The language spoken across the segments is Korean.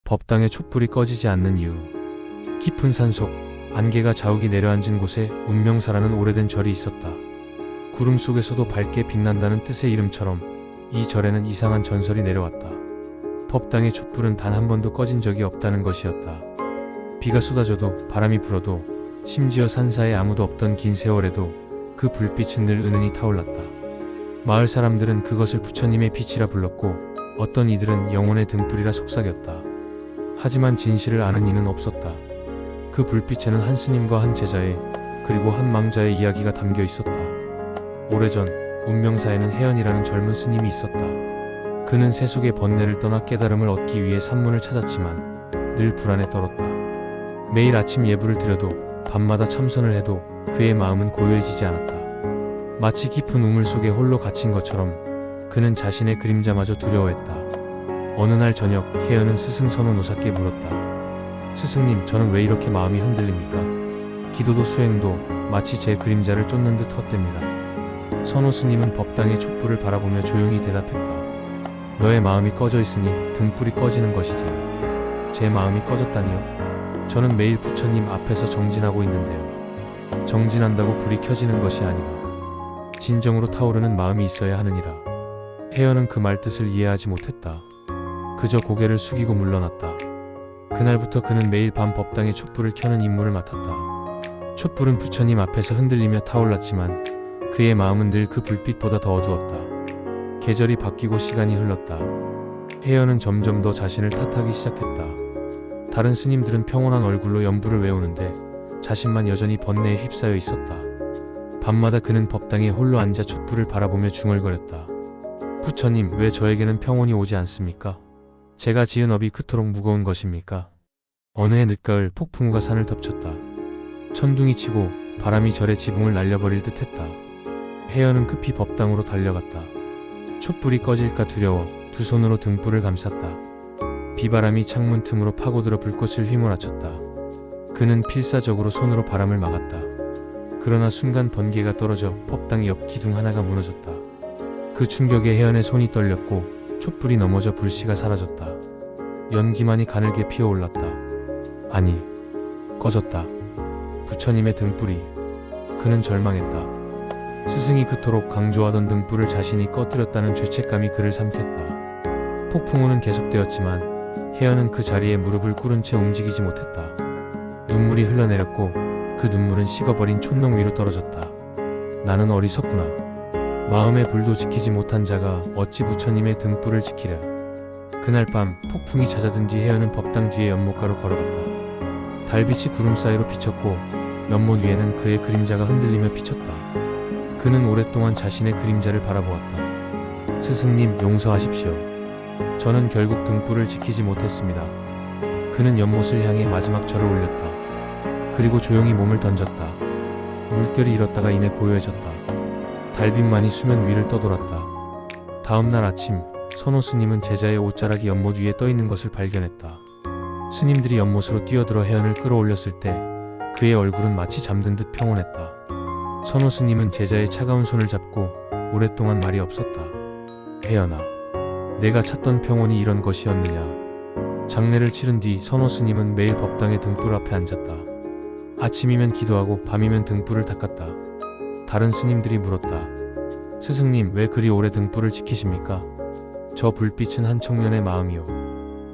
법당의 촛불이 꺼지지 않는 이유. 깊은 산속, 안개가 자욱이 내려앉은 곳에 운명사라는 오래된 절이 있었다. 구름 속에서도 밝게 빛난다는 뜻의 이름처럼 이 절에는 이상한 전설이 내려왔다. 법당의 촛불은 단 한 번도 꺼진 적이 없다는 것이었다. 비가 쏟아져도 바람이 불어도 심지어 산사에 아무도 없던 긴 세월에도 그 불빛은 늘 은은히 타올랐다. 마을 사람들은 그것을 부처님의 빛이라 불렀고 어떤 이들은 영혼의 등불이라 속삭였다. 하지만 진실을 아는 이는 없었다. 그 불빛에는 한 스님과 한 제자의 그리고 한 망자의 이야기가 담겨 있었다. 오래전 운명사에는 혜연이라는 젊은 스님이 있었다. 그는 세속의 번뇌를 떠나 깨달음을 얻기 위해 산문을 찾았지만 늘 불안에 떨었다. 매일 아침 예불을 드려도 밤마다 참선을 해도 그의 마음은 고요해지지 않았다. 마치 깊은 우물 속에 홀로 갇힌 것처럼 그는 자신의 그림자마저 두려워했다. 어느 날 저녁 혜연은 스승 선호노사께 물었다. 스승님, 저는 왜 이렇게 마음이 흔들립니까? 기도도 수행도 마치 제 그림자를 쫓는 듯 헛됩니다. 선호 스님은 법당의 촛불을 바라보며 조용히 대답했다. 너의 마음이 꺼져 있으니 등불이 꺼지는 것이지. 제 마음이 꺼졌다니요? 저는 매일 부처님 앞에서 정진하고 있는데요. 정진한다고 불이 켜지는 것이 아니라 진정으로 타오르는 마음이 있어야 하느니라. 혜연은 그 말 뜻을 이해하지 못했다. 그저 고개를 숙이고 물러났다. 그날부터 그는 매일 밤 법당의 촛불을 켜는 임무를 맡았다. 촛불은 부처님 앞에서 흔들리며 타올랐지만 그의 마음은 늘 그 불빛보다 더 어두웠다. 계절이 바뀌고 시간이 흘렀다. 혜연은 점점 더 자신을 탓하기 시작했다. 다른 스님들은 평온한 얼굴로 연불을 외우는데 자신만 여전히 번뇌에 휩싸여 있었다. 밤마다 그는 법당에 홀로 앉아 촛불을 바라보며 중얼거렸다. 부처님, 왜 저에게는 평온이 오지 않습니까? 제가 지은 업이 그토록 무거운 것입니까? 어느 해 늦가을 폭풍우가 산을 덮쳤다. 천둥이 치고 바람이 절의 지붕을 날려버릴 듯 했다. 혜연은 급히 법당으로 달려갔다. 촛불이 꺼질까 두려워 두 손으로 등불을 감쌌다. 비바람이 창문 틈으로 파고들어 불꽃을 휘몰아쳤다. 그는 필사적으로 손으로 바람을 막았다. 그러나 순간 번개가 떨어져 법당 옆 기둥 하나가 무너졌다. 그 충격에 혜연의 손이 떨렸고 촛불이 넘어져 불씨가 사라졌다. 연기만이 가늘게 피어올랐다. 아니, 꺼졌다. 부처님의 등불이. 그는 절망했다. 스승이 그토록 강조하던 등불을 자신이 꺼뜨렸다는 죄책감이 그를 삼켰다. 폭풍우는 계속되었지만 혜연은 그 자리에 무릎을 꿇은 채 움직이지 못했다. 눈물이 흘러내렸고 그 눈물은 식어버린 촛농 위로 떨어졌다. 나는 어리석구나. 마음의 불도 지키지 못한 자가 어찌 부처님의 등불을 지키랴. 그날 밤 폭풍이 잦아든 뒤 혜연은 법당 뒤의 연못가로 걸어갔다. 달빛이 구름 사이로 비쳤고 연못 위에는 그의 그림자가 흔들리며 비쳤다. 그는 오랫동안 자신의 그림자를 바라보았다. 스승님, 용서하십시오. 저는 결국 등불을 지키지 못했습니다. 그는 연못을 향해 마지막 절을 올렸다. 그리고 조용히 몸을 던졌다. 물결이 일었다가 이내 고요해졌다. 달빛만이 수면 위를 떠돌았다. 다음날 아침, 선호 스님은 제자의 옷자락이 연못 위에 떠있는 것을 발견했다. 스님들이 연못으로 뛰어들어 혜연을 끌어올렸을 때 그의 얼굴은 마치 잠든 듯 평온했다. 선호 스님은 제자의 차가운 손을 잡고 오랫동안 말이 없었다. 혜연아, 내가 찾던 평온이 이런 것이었느냐. 장례를 치른 뒤 선호 스님은 매일 법당의 등불 앞에 앉았다. 아침이면 기도하고 밤이면 등불을 닦았다. 다른 스님들이 물었다. 스승님, 왜 그리 오래 등불을 지키십니까? 저 불빛은 한 청년의 마음이요.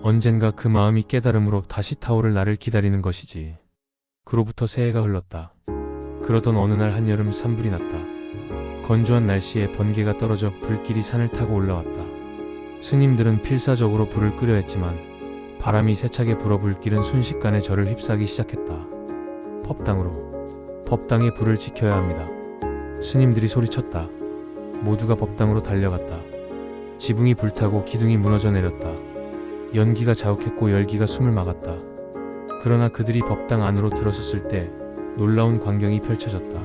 언젠가 그 마음이 깨달음으로 다시 타오를 나를 기다리는 것이지. 그로부터 새해가 흘렀다. 그러던 어느 날 한여름 산불이 났다. 건조한 날씨에 번개가 떨어져 불길이 산을 타고 올라왔다. 스님들은 필사적으로 불을 끄려 했지만 바람이 세차게 불어 불길은 순식간에 절을 휩싸기 시작했다. 법당에 불을 지켜야 합니다. 스님들이 소리쳤다. 모두가 법당으로 달려갔다. 지붕이 불타고 기둥이 무너져 내렸다. 연기가 자욱했고 열기가 숨을 막았다. 그러나 그들이 법당 안으로 들어섰을 때 놀라운 광경이 펼쳐졌다.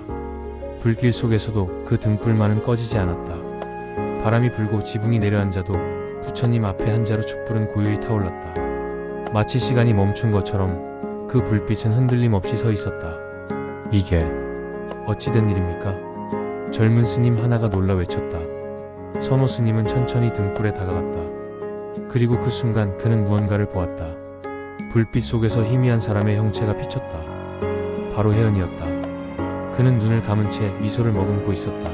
불길 속에서도 그 등불만은 꺼지지 않았다. 바람이 불고 지붕이 내려앉아도 부처님 앞에 한 자루 촛불은 고요히 타올랐다. 마치 시간이 멈춘 것처럼 그 불빛은 흔들림 없이 서 있었다. 이게 어찌된 일입니까? 젊은 스님 하나가 놀라 외쳤다. 선호 스님은 천천히 등불에 다가갔다. 그리고 그 순간 그는 무언가를 보았다. 불빛 속에서 희미한 사람의 형체가 비쳤다. 바로 혜연이었다. 그는 눈을 감은 채 미소를 머금고 있었다.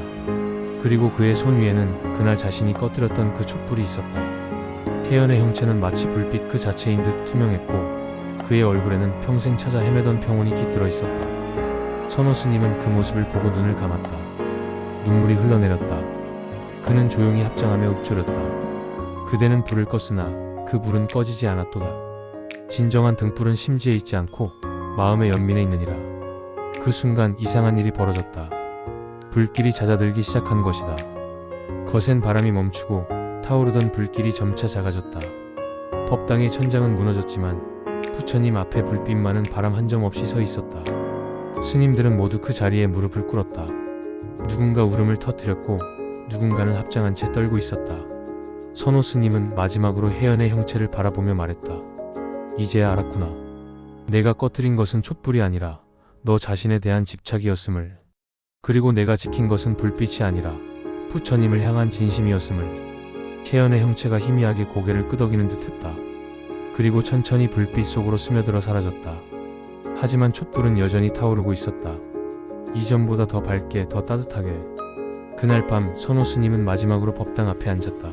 그리고 그의 손 위에는 그날 자신이 꺼뜨렸던 그 촛불이 있었다. 혜연의 형체는 마치 불빛 그 자체인 듯 투명했고 그의 얼굴에는 평생 찾아 헤매던 평온이 깃들어 있었다. 선호 스님은 그 모습을 보고 눈을 감았다. 눈물이 흘러내렸다. 그는 조용히 합장하며 읊조렸다. 그대는 불을 껐으나 그 불은 꺼지지 않았도다. 진정한 등불은 심지에 있지 않고 마음의 연민에 있느니라. 그 순간 이상한 일이 벌어졌다. 불길이 잦아들기 시작한 것이다. 거센 바람이 멈추고 타오르던 불길이 점차 작아졌다. 법당의 천장은 무너졌지만 부처님 앞에 불빛만은 바람 한 점 없이 서 있었다. 스님들은 모두 그 자리에 무릎을 꿇었다. 누군가 울음을 터뜨렸고 누군가는 합장한 채 떨고 있었다. 선호 스님은 마지막으로 혜연의 형체를 바라보며 말했다. 이제야 알았구나. 내가 꺼뜨린 것은 촛불이 아니라 너 자신에 대한 집착이었음을. 그리고 내가 지킨 것은 불빛이 아니라 부처님을 향한 진심이었음을. 혜연의 형체가 희미하게 고개를 끄덕이는 듯했다. 그리고 천천히 불빛 속으로 스며들어 사라졌다. 하지만 촛불은 여전히 타오르고 있었다. 이전보다 더 밝게, 더 따뜻하게. 그날 밤 선호 스님은 마지막으로 법당 앞에 앉았다.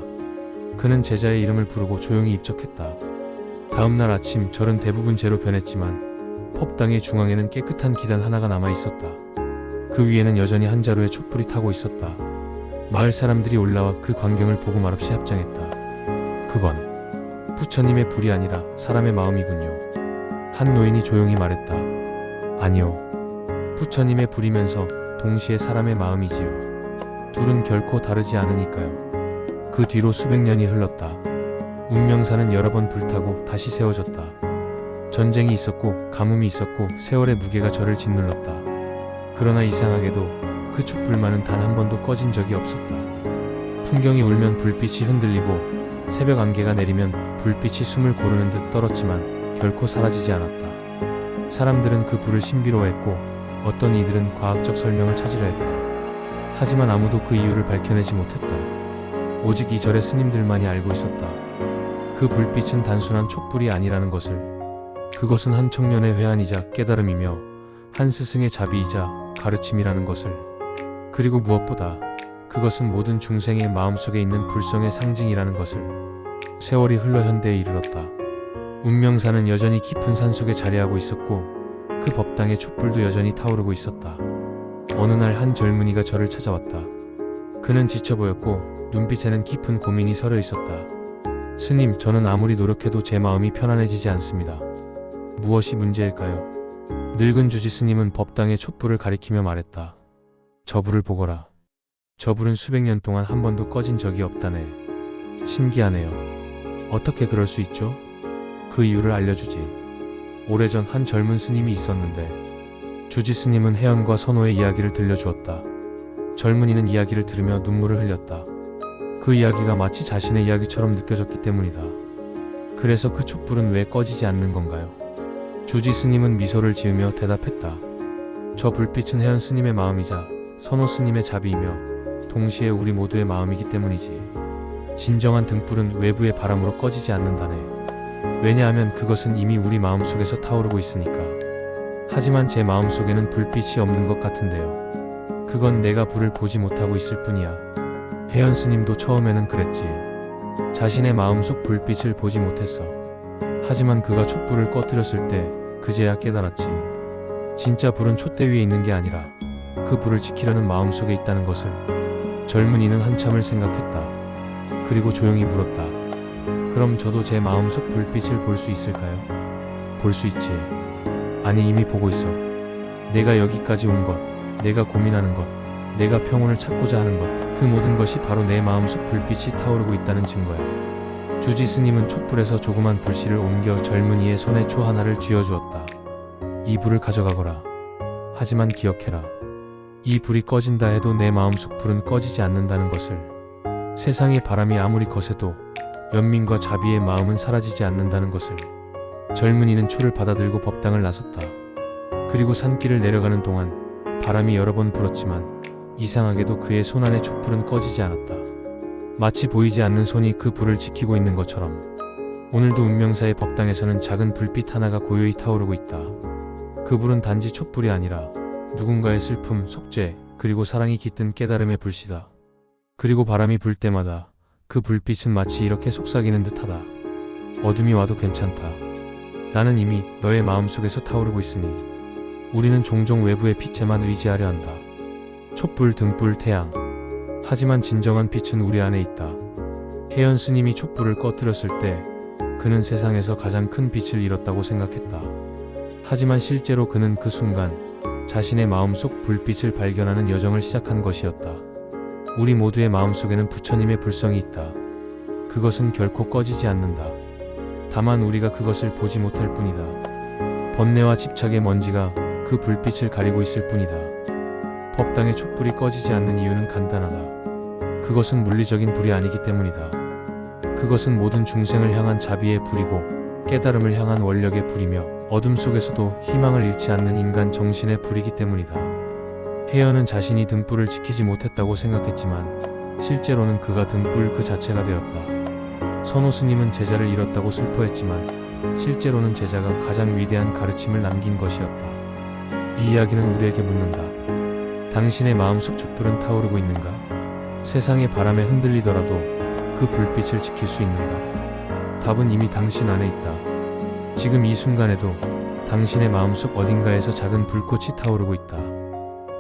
그는 제자의 이름을 부르고 조용히 입적했다. 다음날 아침 절은 대부분 재로 변했지만 법당의 중앙에는 깨끗한 기단 하나가 남아 있었다. 그 위에는 여전히 한 자루의 촛불이 타고 있었다. 마을 사람들이 올라와 그 광경을 보고 말없이 합장했다. 그건 부처님의 불이 아니라 사람의 마음이군요. 한 노인이 조용히 말했다. 아니요. 부처님의 불이면서 동시에 사람의 마음이지요. 둘은 결코 다르지 않으니까요. 그 뒤로 수백 년이 흘렀다. 운명사는 여러 번 불타고 다시 세워졌다. 전쟁이 있었고 가뭄이 있었고 세월의 무게가 저를 짓눌렀다. 그러나 이상하게도 그 촛불만은 단 한 번도 꺼진 적이 없었다. 풍경이 울면 불빛이 흔들리고 새벽 안개가 내리면 불빛이 숨을 고르는 듯 떨었지만 결코 사라지지 않았다. 사람들은 그 불을 신비로워했고 어떤 이들은 과학적 설명을 찾으려 했다. 하지만 아무도 그 이유를 밝혀내지 못했다. 오직 이 절의 스님들만이 알고 있었다. 그 불빛은 단순한 촛불이 아니라는 것을. 그것은 한 청년의 회한이자 깨달음이며 한 스승의 자비이자 가르침이라는 것을. 그리고 무엇보다 그것은 모든 중생의 마음속에 있는 불성의 상징이라는 것을. 세월이 흘러 현대에 이르렀다. 운명사는 여전히 깊은 산속에 자리하고 있었고 그 법당의 촛불도 여전히 타오르고 있었다. 어느 날 한 젊은이가 저를 찾아왔다. 그는 지쳐 보였고 눈빛에는 깊은 고민이 서려 있었다. 스님, 저는 아무리 노력해도 제 마음이 편안해지지 않습니다. 무엇이 문제일까요? 늙은 주지 스님은 법당의 촛불을 가리키며 말했다. 저 불을 보거라. 저 불은 수백 년 동안 한 번도 꺼진 적이 없다네. 신기하네요. 어떻게 그럴 수 있죠? 그 이유를 알려주지. 오래전 한 젊은 스님이 있었는데 주지 스님은 혜연과 선호의 이야기를 들려주었다. 젊은이는 이야기를 들으며 눈물을 흘렸다. 그 이야기가 마치 자신의 이야기처럼 느껴졌기 때문이다. 그래서 그 촛불은 왜 꺼지지 않는 건가요? 주지 스님은 미소를 지으며 대답했다. 저 불빛은 혜연 스님의 마음이자 선호 스님의 자비이며 동시에 우리 모두의 마음이기 때문이지. 진정한 등불은 외부의 바람으로 꺼지지 않는다네. 왜냐하면 그것은 이미 우리 마음속에서 타오르고 있으니까. 하지만 제 마음속에는 불빛이 없는 것 같은데요. 그건 내가 불을 보지 못하고 있을 뿐이야. 혜연 스님도 처음에는 그랬지. 자신의 마음속 불빛을 보지 못했어. 하지만 그가 촛불을 꺼뜨렸을 때 그제야 깨달았지. 진짜 불은 촛대 위에 있는 게 아니라 그 불을 지키려는 마음속에 있다는 것을. 젊은이는 한참을 생각했다. 그리고 조용히 물었다. 그럼 저도 제 마음속 불빛을 볼 수 있을까요? 볼 수 있지. 아니, 이미 보고 있어. 내가 여기까지 온 것, 내가 고민하는 것, 내가 평온을 찾고자 하는 것, 그 모든 것이 바로 내 마음속 불빛이 타오르고 있다는 증거야. 주지 스님은 촛불에서 조그만 불씨를 옮겨 젊은이의 손에 초 하나를 쥐어주었다. 이 불을 가져가거라. 하지만 기억해라. 이 불이 꺼진다 해도 내 마음속 불은 꺼지지 않는다는 것을. 세상의 바람이 아무리 거세도 연민과 자비의 마음은 사라지지 않는다는 것을. 젊은이는 초를 받아들고 법당을 나섰다. 그리고 산길을 내려가는 동안 바람이 여러 번 불었지만 이상하게도 그의 손 안의 촛불은 꺼지지 않았다. 마치 보이지 않는 손이 그 불을 지키고 있는 것처럼. 오늘도 운명사의 법당에서는 작은 불빛 하나가 고요히 타오르고 있다. 그 불은 단지 촛불이 아니라 누군가의 슬픔, 속죄, 그리고 사랑이 깃든 깨달음의 불씨다. 그리고 바람이 불 때마다 그 불빛은 마치 이렇게 속삭이는 듯하다. 어둠이 와도 괜찮다. 나는 이미 너의 마음속에서 타오르고 있으니 우리는 종종 외부의 빛에만 의지하려 한다. 촛불, 등불, 태양. 하지만 진정한 빛은 우리 안에 있다. 혜연 스님이 촛불을 꺼뜨렸을 때 그는 세상에서 가장 큰 빛을 잃었다고 생각했다. 하지만 실제로 그는 그 순간 자신의 마음속 불빛을 발견하는 여정을 시작한 것이었다. 우리 모두의 마음속에는 부처님의 불성이 있다. 그것은 결코 꺼지지 않는다. 다만 우리가 그것을 보지 못할 뿐이다. 번뇌와 집착의 먼지가 그 불빛을 가리고 있을 뿐이다. 법당의 촛불이 꺼지지 않는 이유는 간단하다. 그것은 물리적인 불이 아니기 때문이다. 그것은 모든 중생을 향한 자비의 불이고 깨달음을 향한 원력의 불이며 어둠 속에서도 희망을 잃지 않는 인간 정신의 불이기 때문이다. 혜연은 자신이 등불을 지키지 못했다고 생각했지만 실제로는 그가 등불 그 자체가 되었다. 선호 스님은 제자를 잃었다고 슬퍼했지만 실제로는 제자가 가장 위대한 가르침을 남긴 것이었다. 이 이야기는 우리에게 묻는다. 당신의 마음속 촛불은 타오르고 있는가? 세상의 바람에 흔들리더라도 그 불빛을 지킬 수 있는가? 답은 이미 당신 안에 있다. 지금 이 순간에도 당신의 마음속 어딘가에서 작은 불꽃이 타오르고 있다.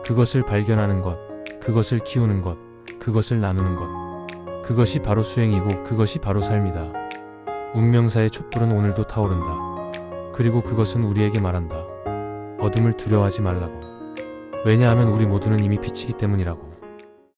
그것을 발견하는 것, 그것을 키우는 것, 그것을 나누는 것. 그것이 바로 수행이고 그것이 바로 삶이다. 운명사의 촛불은 오늘도 타오른다. 그리고 그것은 우리에게 말한다. 어둠을 두려워하지 말라고. 왜냐하면 우리 모두는 이미 빛이기 때문이라고.